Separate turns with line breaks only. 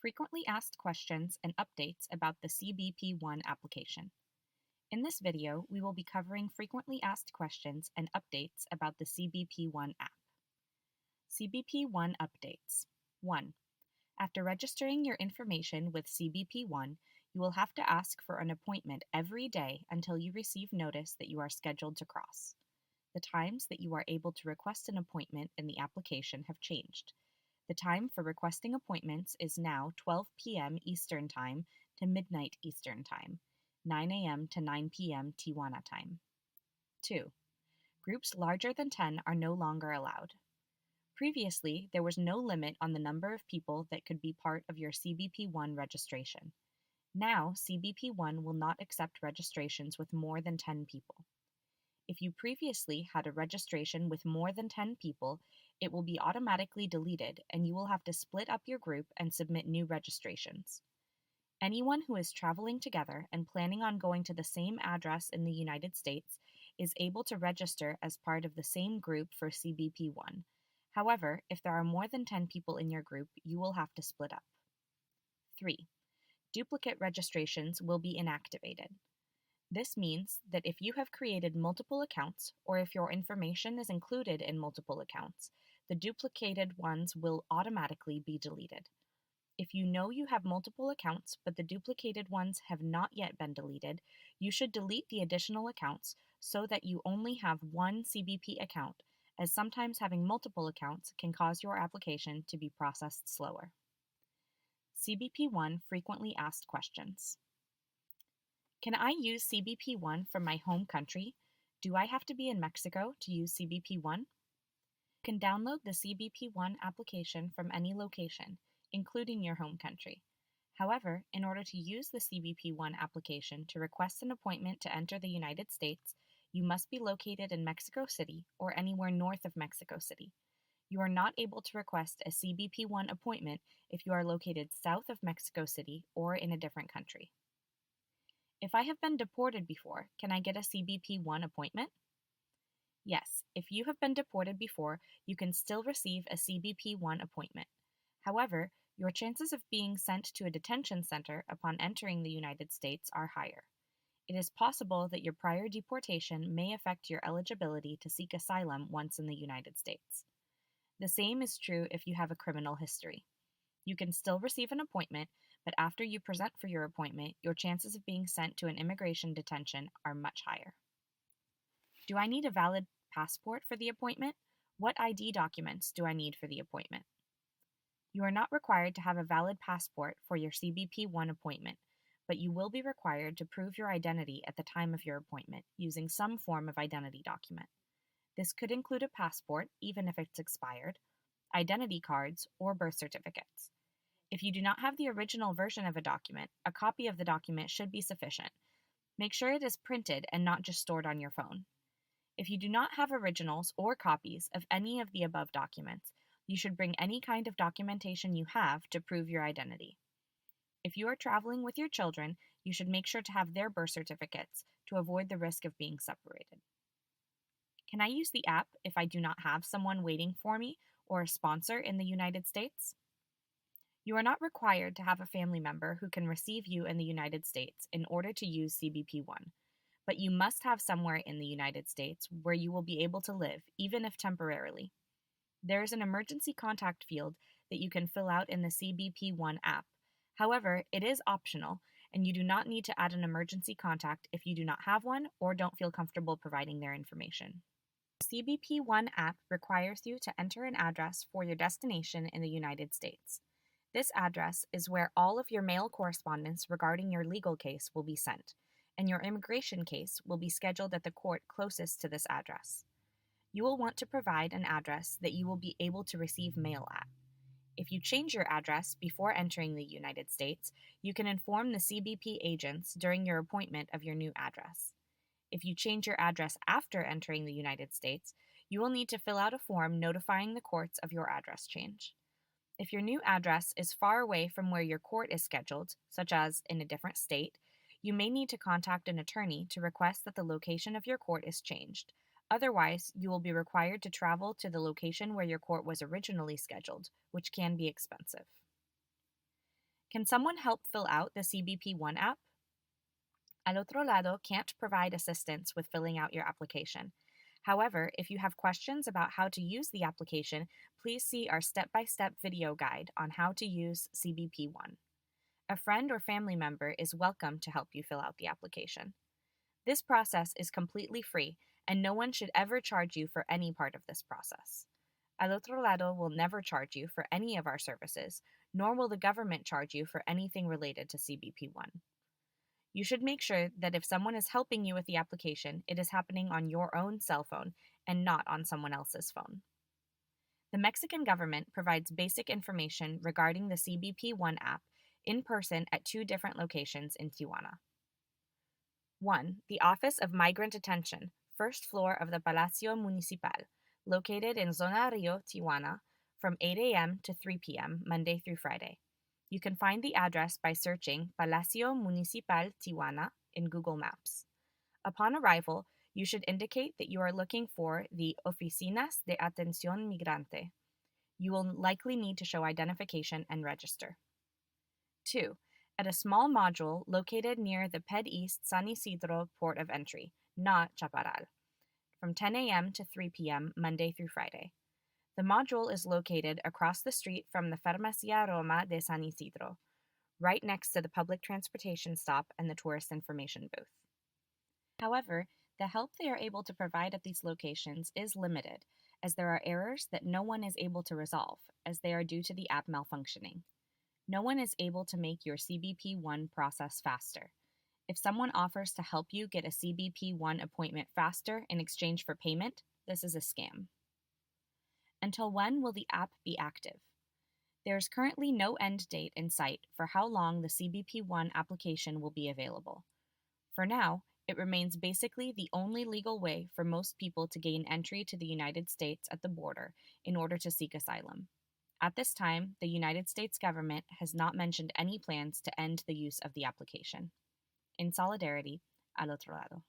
Frequently asked questions and updates about the CBP-1 application. In this video, we will be covering frequently asked questions and updates about the CBP-1 app. CBP-1 updates. 1. After registering your information with CBP-1, you will have to ask for an appointment every day until you receive notice that you are scheduled to cross. The times that you are able to request an appointment in the application have changed. The time for requesting appointments is now 12 p.m. Eastern Time to midnight Eastern Time, 9 a.m. to 9 p.m. Tijuana time. 2. Groups larger than 10 are no longer allowed. Previously, there was no limit on the number of people that could be part of your CBP-1 registration. Now, CBP-1 will not accept registrations with more than 10 people. If you previously had a registration with more than 10 people, it will be automatically deleted and you will have to split up your group and submit new registrations. Anyone who is traveling together and planning on going to the same address in the United States is able to register as part of the same group for CBP-1. However, if there are more than 10 people in your group, you will have to split up. 3. Duplicate registrations will be inactivated. This means that if you have created multiple accounts, or if your information is included in multiple accounts, the duplicated ones will automatically be deleted. If you know you have multiple accounts, but the duplicated ones have not yet been deleted, you should delete the additional accounts so that you only have one CBP account, as sometimes having multiple accounts can cause your application to be processed slower. CBP-1 frequently asked questions. Can I use CBP-1 from my home country? Do I have to be in Mexico to use CBP-1? You can download the CBP-1 application from any location, including your home country. However, in order to use the CBP-1 application to request an appointment to enter the United States, you must be located in Mexico City or anywhere north of Mexico City. You are not able to request a CBP-1 appointment if you are located south of Mexico City or in a different country. If I have been deported before, can I get a CBP-1 appointment? Yes, if you have been deported before, you can still receive a CBP-1 appointment. However, your chances of being sent to a detention center upon entering the United States are higher. It is possible that your prior deportation may affect your eligibility to seek asylum once in the United States. The same is true if you have a criminal history. You can still receive an appointment, but after you present for your appointment, your chances of being sent to an immigration detention are much higher. Do I need a valid passport for the appointment? What ID documents do I need for the appointment? You are not required to have a valid passport for your CBP-1 appointment, but you will be required to prove your identity at the time of your appointment using some form of identity document. This could include a passport, even if it's expired, identity cards, or birth certificates. If you do not have the original version of a document, a copy of the document should be sufficient. Make sure it is printed and not just stored on your phone. If you do not have originals or copies of any of the above documents, you should bring any kind of documentation you have to prove your identity. If you are traveling with your children, you should make sure to have their birth certificates to avoid the risk of being separated. Can I use the app if I do not have someone waiting for me or a sponsor in the United States? You are not required to have a family member who can receive you in the United States in order to use CBP-1, but you must have somewhere in the United States where you will be able to live, even if temporarily. There is an emergency contact field that you can fill out in the CBP-1 app. However, it is optional, and you do not need to add an emergency contact if you do not have one or don't feel comfortable providing their information. The CBP-1 app requires you to enter an address for your destination in the United States. This address is where all of your mail correspondence regarding your legal case will be sent, and your immigration case will be scheduled at the court closest to this address. You will want to provide an address that you will be able to receive mail at. If you change your address before entering the United States, you can inform the CBP agents during your appointment of your new address. If you change your address after entering the United States, you will need to fill out a form notifying the courts of your address change. If your new address is far away from where your court is scheduled, such as in a different state, you may need to contact an attorney to request that the location of your court is changed. Otherwise, you will be required to travel to the location where your court was originally scheduled, which can be expensive. Can someone help fill out the CBP One app? Al otro lado can't provide assistance with filling out your application. However, if you have questions about how to use the application, please see our step-by-step video guide on how to use CBP One. A friend or family member is welcome to help you fill out the application. This process is completely free, and no one should ever charge you for any part of this process. Al otro lado will never charge you for any of our services, nor will the government charge you for anything related to CBP One. You should make sure that if someone is helping you with the application, it is happening on your own cell phone and not on someone else's phone. The Mexican government provides basic information regarding the CBP One app in person at 2 different locations in Tijuana. 1. The Office of Migrant Attention, first floor of the Palacio Municipal, located in Zona Rio, Tijuana, from 8 a.m. to 3 p.m., Monday through Friday. You can find the address by searching Palacio Municipal Tijuana in Google Maps. Upon arrival, you should indicate that you are looking for the Oficinas de Atención Migrante. You will likely need to show identification and register. 2. At a small module located near the PED East San Isidro port of entry, not Chaparral, from 10 a.m. to 3 p.m., Monday through Friday. The module is located across the street from the Farmacia Roma de San Isidro, right next to the public transportation stop and the tourist information booth. However, the help they are able to provide at these locations is limited, as there are errors that no one is able to resolve, as they are due to the app malfunctioning. No one is able to make your CBP One process faster. If someone offers to help you get a CBP One appointment faster in exchange for payment, this is a scam. Until when will the app be active? There is currently no end date in sight for how long the CBP One application will be available. For now, it remains basically the only legal way for most people to gain entry to the United States at the border in order to seek asylum. At this time, the United States government has not mentioned any plans to end the use of the application. In solidarity, al otro lado.